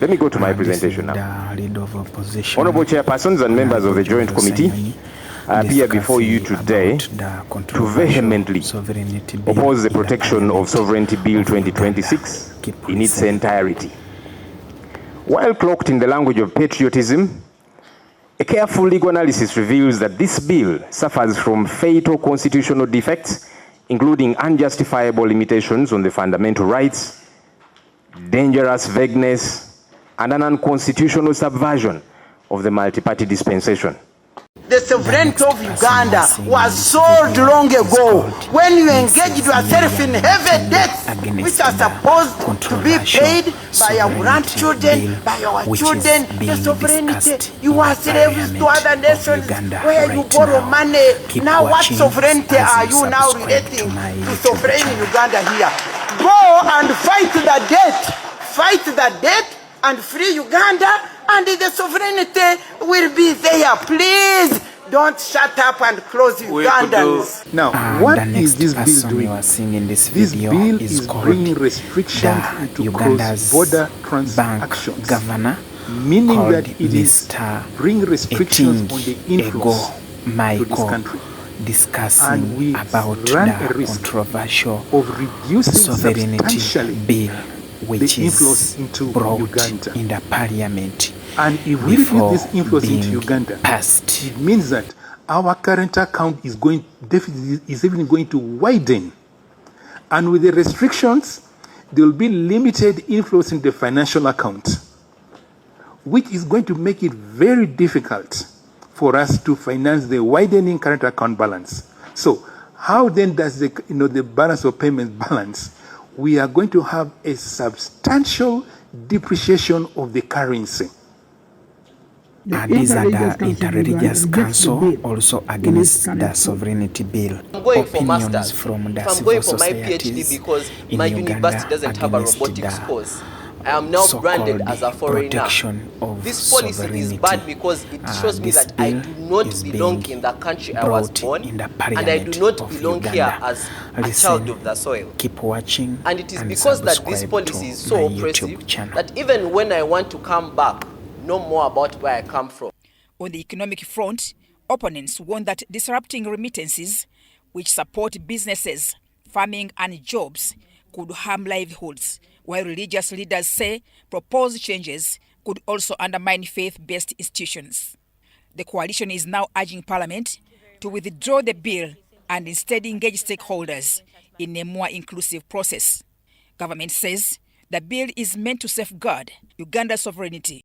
Let me go to my presentation now. Honorable Chairpersons and members of the Joint Committee, I appear before you today to vehemently oppose the Protection of Sovereignty Bill 2026 in its entirety. While cloaked in the language of patriotism, a careful legal analysis reveals that this bill suffers from fatal constitutional defects, including unjustifiable limitations on the fundamental rights, dangerous vagueness, and an unconstitutional subversion of the multi-party dispensation. The sovereignty of Uganda was sold long ago when you engaged yourself in heavy debts which are supposed to be paid by our grandchildren, by our children. The sovereignty, you are slaves to other nations where you borrow money. Now what sovereignty are you now relating to sovereign in Uganda here? Go and fight the debt and free Uganda, and the sovereignty will be there. Please don't shut up and close Ugandans. Now, what is this bill doing? This bill is bringing restrictions into cross-border transactions, meaning that it is bringing restrictions on the inflows to this country. And we run a risk of reducing substantially bill which the is inflows into brought Uganda. in the parliament. And if we reduce this inflows into Uganda, passed, it means that our current account is even going to widen. And with the restrictions, there will be limited inflows in the financial account, which is going to make it very difficult for us to finance the widening current account balance. So how then does the balance of payments balance? We are going to have a substantial depreciation of the currency. These are the Interreligious Council also against the sovereignty bill. I'm going for Opinions masters. from the If I'm civil going for my societies PhD because in my Uganda university doesn't have a against robotics the course, I am now branded as a foreigner. protection of This policy sovereignty. is bad because it shows me This that I bill do not is belong being in the country I was brought born, in the and I do parliament not of belong Uganda. here as a Listen, child of the soil. Keep watching, And it is because that this subscribe policy to is so my oppressive YouTube channel. that even when I want to come back, know more about where I come from. On the economic front, opponents warn that disrupting remittances, which support businesses, farming and jobs, could harm livelihoods, while religious leaders say proposed changes could also undermine faith-based institutions. The coalition is now urging Parliament to withdraw the bill and instead engage stakeholders in a more inclusive process. Government says the bill is meant to safeguard Uganda's sovereignty